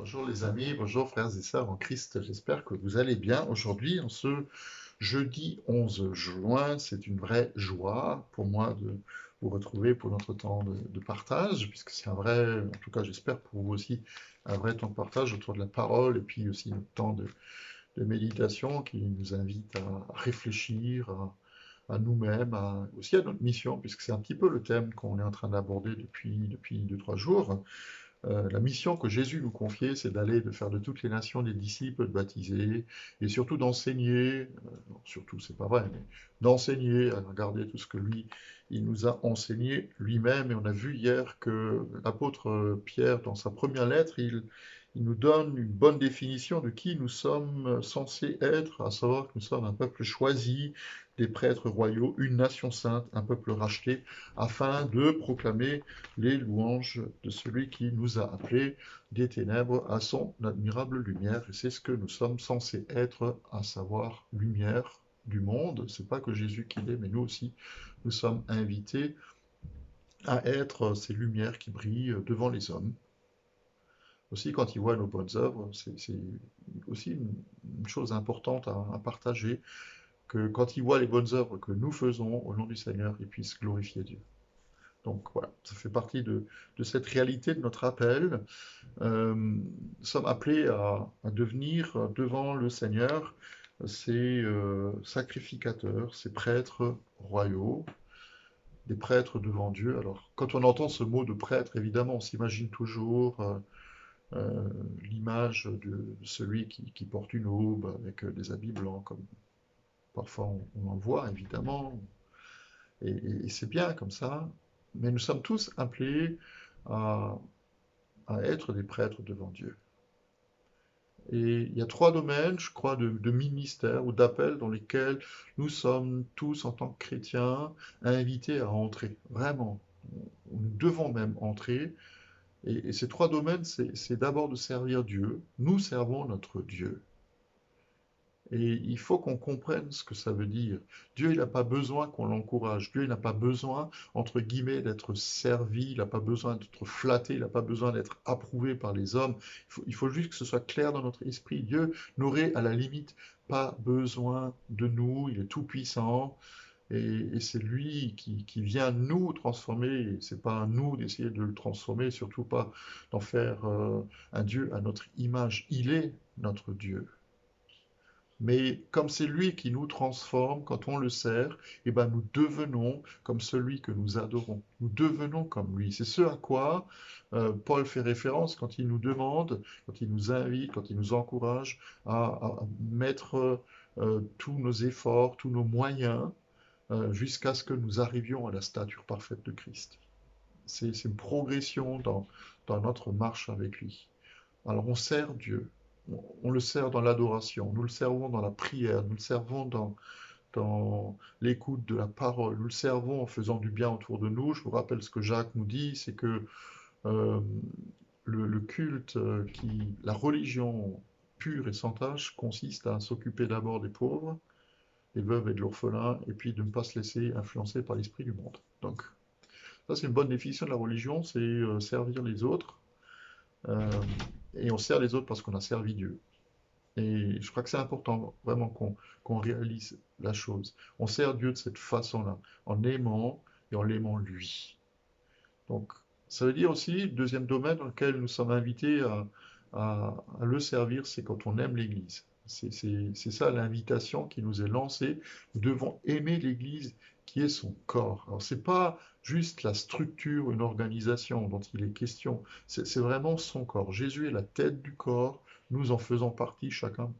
Bonjour les amis, bonjour frères et sœurs en Christ, j'espère que vous allez bien. Aujourd'hui, en ce jeudi 11 juin, c'est une vraie joie pour moi de vous retrouver pour notre temps de partage, puisque c'est un vrai, en tout cas j'espère pour vous aussi, un vrai temps de partage autour de la parole, et puis aussi notre temps de méditation qui nous invite à réfléchir à nous-mêmes, aussi à notre mission, puisque c'est un petit peu le thème qu'on est en train d'aborder depuis 2, 3 jours. La mission que Jésus nous confiait, c'est d'aller, de faire de toutes les nations des disciples, de baptiser, et surtout d'enseigner, non, surtout c'est pas vrai, mais d'enseigner, à regarder tout ce que lui, il nous a enseigné lui-même. Et on a vu hier que l'apôtre Pierre, dans sa première lettre, il nous donne une bonne définition de qui nous sommes censés être, à savoir que nous sommes un peuple choisi, des prêtres royaux, une nation sainte, un peuple racheté, afin de proclamer les louanges de celui qui nous a appelés des ténèbres à son admirable lumière. Et c'est ce que nous sommes censés être, à savoir lumière du monde. C'est pas que Jésus qui l'est, mais nous aussi, nous sommes invités à être ces lumières qui brillent devant les hommes. Aussi, quand ils voient nos bonnes œuvres, c'est aussi une chose importante à partager, que quand ils voient les bonnes œuvres que nous faisons au nom du Seigneur, ils puissent glorifier Dieu. Donc voilà, ça fait partie de cette réalité de notre appel. Nous sommes appelés à devenir devant le Seigneur ces sacrificateurs, ces prêtres royaux, des prêtres devant Dieu. Alors, quand on entend ce mot de prêtre, évidemment, on s'imagine toujours euh, l'image de celui qui porte une aube avec des habits blancs, comme parfois on en voit, évidemment, et c'est bien comme ça, mais nous sommes tous appelés à, à être des prêtres devant Dieu. Et il y a 3 domaines, je crois, de ministère ou d'appel dans lesquels nous sommes tous, en tant que chrétiens, invités à entrer. Vraiment, nous devons même entrer. Et ces 3 domaines, c'est d'abord de servir Dieu. Nous servons notre Dieu. Et il faut qu'on comprenne ce que ça veut dire. Dieu, il n'a pas besoin qu'on l'encourage. Dieu, il n'a pas besoin, entre guillemets, d'être servi. Il n'a pas besoin d'être flatté. Il n'a pas besoin d'être approuvé par les hommes. Il faut juste que ce soit clair dans notre esprit. Dieu n'aurait, à la limite, pas besoin de nous. Il est tout puissant. Et c'est lui qui vient nous transformer. Et c'est pas à nous d'essayer de le transformer. Surtout pas d'en faire un Dieu à notre image. Il est notre Dieu. Mais comme c'est lui qui nous transforme, quand on le sert, eh ben nous devenons comme celui que nous adorons. Nous devenons comme lui. C'est ce à quoi Paul fait référence quand il nous demande, quand il nous invite, quand il nous encourage à mettre tous nos efforts, tous nos moyens, jusqu'à ce que nous arrivions à la stature parfaite de Christ. C'est une progression dans notre marche avec lui. Alors on sert Dieu, on le sert dans l'adoration, nous le servons dans la prière, nous le servons dans l'écoute de la parole, nous le servons en faisant du bien autour de nous. Je vous rappelle ce que Jacques nous dit, c'est que euh, le culte, la religion pure et sans tâche consiste à s'occuper d'abord des pauvres, des veuves et de l'orphelin, et puis de ne pas se laisser influencer par l'esprit du monde. Donc ça c'est une bonne définition de la religion, c'est servir les autres. Euh, et on sert les autres parce qu'on a servi Dieu. Et je crois que c'est important vraiment qu'on réalise la chose. On sert Dieu de cette façon-là, en aimant et en l'aimant lui. Donc, ça veut dire aussi, le deuxième domaine dans lequel nous sommes invités à le servir, c'est quand on aime l'Église. C'est ça l'invitation qui nous est lancée. Nous devons aimer l'Église qui est son corps. Alors, c'est pas juste la structure, une organisation dont il est question. C'est vraiment son corps. Jésus est la tête du corps. Nous en faisons partie, chacun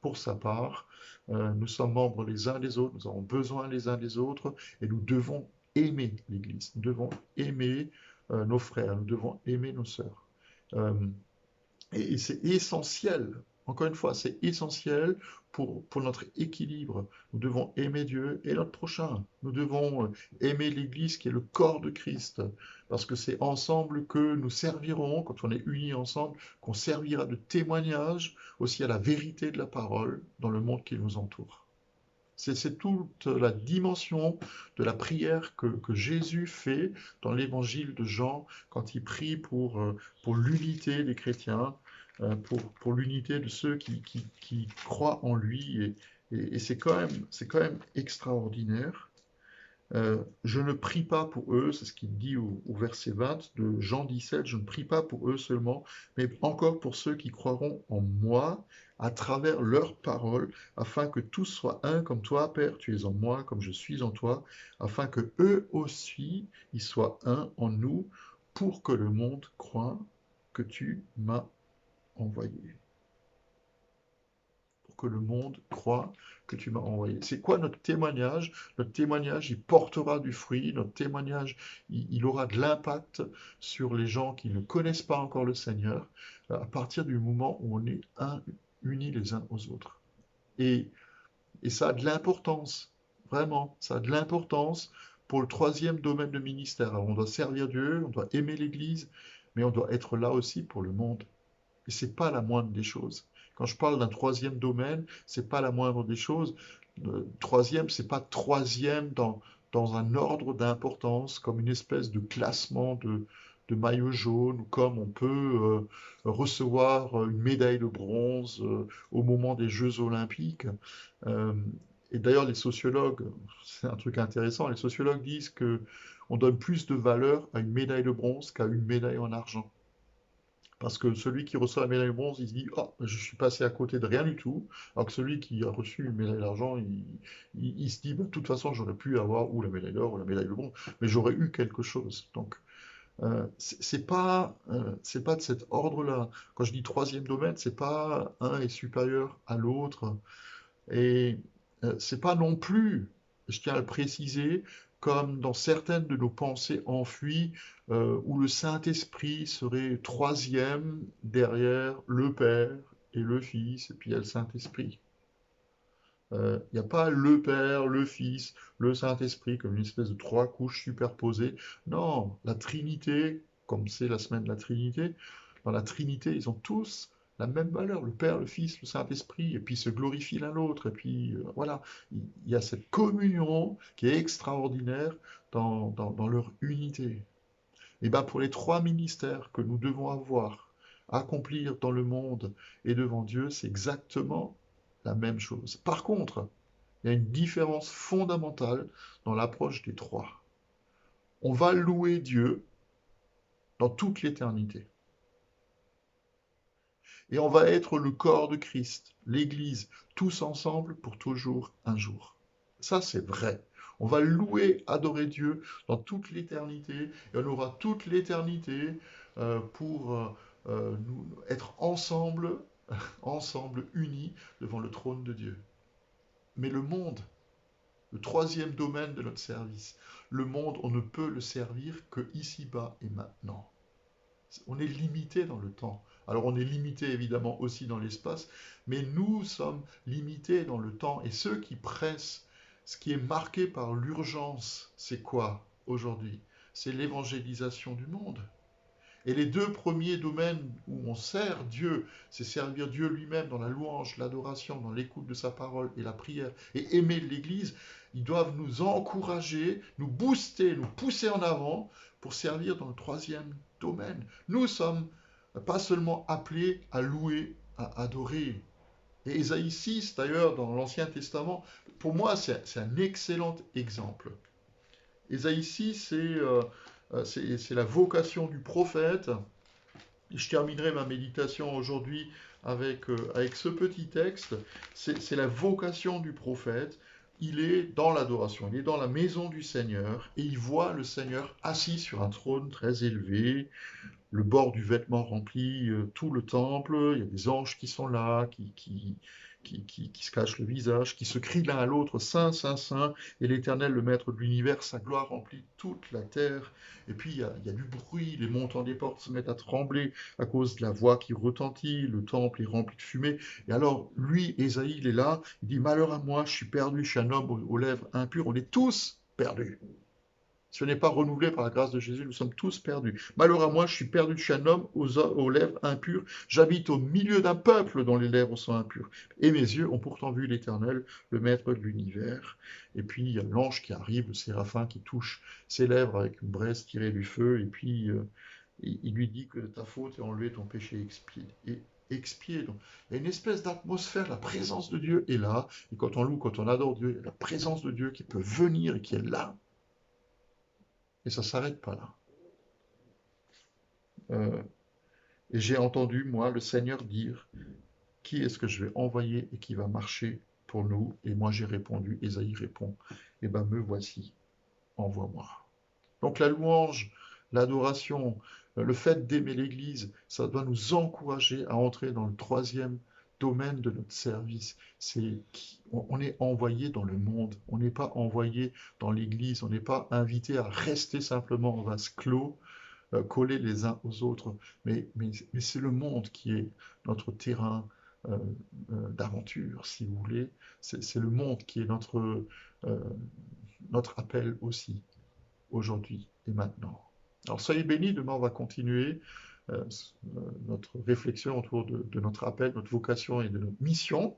pour sa part. Nous sommes membres les uns des autres. Nous avons besoin les uns des autres. Et nous devons aimer l'Église. Nous devons aimer nos frères. Nous devons aimer nos sœurs. Euh, et c'est essentiel, encore une fois, c'est essentiel pour notre équilibre. Nous devons aimer Dieu et notre prochain. Nous devons aimer l'Église qui est le corps de Christ, parce que c'est ensemble que nous servirons, quand on est unis ensemble, qu'on servira de témoignage aussi à la vérité de la parole dans le monde qui nous entoure. C'est toute la dimension de la prière que Jésus fait dans l'évangile de Jean quand il prie pour l'unité des chrétiens. pour l'unité de ceux qui croient en lui. Et c'est quand même extraordinaire. Je ne prie pas pour eux, c'est ce qu'il dit au verset 20 de Jean 17, je ne prie pas pour eux seulement, mais encore pour ceux qui croiront en moi à travers leurs paroles, afin que tous soient un comme toi, Père, tu es en moi, comme je suis en toi, afin que eux aussi, ils soient un en nous, pour que le monde croie que tu m'as envoyé. Pour que le monde croie que tu m'as envoyé. C'est quoi notre témoignage? Notre témoignage, il portera du fruit, notre témoignage, il aura de l'impact sur les gens qui ne connaissent pas encore le Seigneur, à partir du moment où on est unis les uns aux autres. Et, et ça a de l'importance, vraiment, ça a de l'importance pour le troisième domaine de ministère. Alors, on doit servir Dieu, on doit aimer l'Église, mais on doit être là aussi pour le monde. Et c'est pas la moindre des choses. Quand je parle d'un troisième domaine, c'est pas la moindre des choses. Troisième, c'est pas troisième dans un ordre d'importance, comme une espèce de classement de maillot jaune, ou comme on peut recevoir une médaille de bronze au moment des Jeux Olympiques. Euh, et d'ailleurs, les sociologues, c'est un truc intéressant, les sociologues disent que on donne plus de valeur à une médaille de bronze qu'à une médaille en argent. Parce que celui qui reçoit la médaille de bronze, il se dit, oh, je suis passé à côté de rien du tout. Alors que celui qui a reçu une médaille d'argent, il se dit, bah, de toute façon, j'aurais pu avoir ou la médaille d'or ou la médaille de bronze, mais j'aurais eu quelque chose. Donc, c'est pas de cet ordre-là. Quand je dis troisième domaine, c'est pas un est supérieur à l'autre. Et c'est pas non plus, je tiens à le préciser, comme dans certaines de nos pensées enfuies, où le Saint-Esprit serait troisième derrière le Père et le Fils, et puis il y a le Saint-Esprit. Il n'y a pas le Père, le Fils, le Saint-Esprit comme une espèce de trois couches superposées. Non, la Trinité, comme c'est la semaine de la Trinité, dans la Trinité, ils ont tous la même valeur, le Père, le Fils, le Saint-Esprit, et puis ils se glorifient l'un l'autre, et puis voilà, il y a cette communion qui est extraordinaire dans leur unité. Et bien pour les trois ministères que nous devons avoir, accomplir dans le monde et devant Dieu, c'est exactement la même chose. Par contre, il y a une différence fondamentale dans l'approche des trois. On va louer Dieu dans toute l'éternité. Et on va être le corps de Christ, l'Église, tous ensemble pour toujours un jour. Ça, c'est vrai. On va louer, adorer Dieu dans toute l'éternité, et on aura toute l'éternité pour nous être ensemble, ensemble, unis devant le trône de Dieu. Mais le monde, le troisième domaine de notre service, le monde, on ne peut le servir que ici-bas et maintenant. On est limité dans le temps. Alors on est limité évidemment aussi dans l'espace, mais nous sommes limités dans le temps. Et ceux qui pressent, ce qui est marqué par l'urgence, c'est quoi aujourd'hui? C'est l'évangélisation du monde. Et les deux premiers domaines où on sert Dieu, c'est servir Dieu lui-même dans la louange, l'adoration, dans l'écoute de sa parole et la prière, et aimer l'Église. Ils doivent nous encourager, nous booster, nous pousser en avant pour servir dans le troisième domaine. Nous sommes pas seulement appelés à louer, à adorer. Et Ésaïe 6, d'ailleurs, dans l'Ancien Testament, pour moi, c'est un excellent exemple. Ésaïe 6, c'est la vocation du prophète. Je terminerai ma méditation aujourd'hui avec ce petit texte. C'est la vocation du prophète. Il est dans l'adoration, il est dans la maison du Seigneur et il voit le Seigneur assis sur un trône très élevé, le bord du vêtement remplit tout le temple, il y a des anges qui sont là, qui se cachent le visage, qui se crient l'un à l'autre, Saint, Saint, Saint, et l'Éternel, le Maître de l'univers, sa gloire remplit toute la terre. Et puis il y a du bruit, les montants des portes se mettent à trembler à cause de la voix qui retentit, le temple est rempli de fumée. Et alors lui, Ésaïe, il est là, il dit, malheur à moi, je suis perdu, je suis un homme aux lèvres impures, on est tous perdus. Si on n'est pas renouvelé par la grâce de Jésus, nous sommes tous perdus. Malheur à moi, je suis perdu, je suis un homme aux lèvres impures. J'habite au milieu d'un peuple dont les lèvres sont impures. Et mes yeux ont pourtant vu l'Éternel, le Maître de l'univers. Et puis il y a l'ange qui arrive, le séraphin qui touche ses lèvres avec une braise tirée du feu. Et puis il lui dit que ta faute est enlevée, ton péché est expié. Expié. Donc, il y a une espèce d'atmosphère, la présence de Dieu est là. Et quand on loue, quand on adore Dieu, il y a la présence de Dieu qui peut venir et qui est là. Et ça ne s'arrête pas là. Euh, et j'ai entendu, moi, le Seigneur dire, qui est-ce que je vais envoyer et qui va marcher pour nous? Et moi, j'ai répondu, Ésaïe répond, eh ben me voici, envoie-moi. Donc la louange, l'adoration, le fait d'aimer l'Église, ça doit nous encourager à entrer dans le troisième domaine de notre service. On est envoyé dans le monde, on n'est pas envoyé dans l'Église, on n'est pas invité à rester simplement en vase clos, collés les uns aux autres, mais c'est le monde qui est notre terrain euh, d'aventure, si vous voulez. C'est le monde qui est euh, notre appel aussi aujourd'hui et maintenant. Alors soyez bénis, demain on va continuer notre réflexion autour de notre appel, notre vocation et de notre mission.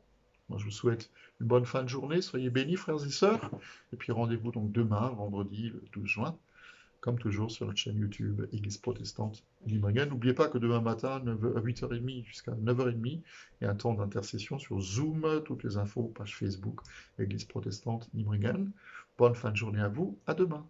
Moi, je vous souhaite une bonne fin de journée, soyez bénis frères et sœurs, et puis rendez-vous donc demain, vendredi le 12 juin, comme toujours sur notre chaîne YouTube Église protestante Limringen. N'oubliez pas que demain matin, à 8h30 jusqu'à 9h30, il y a un temps d'intercession sur Zoom, toutes les infos, page Facebook Église protestante Limringen. Bonne fin de journée à vous, à demain.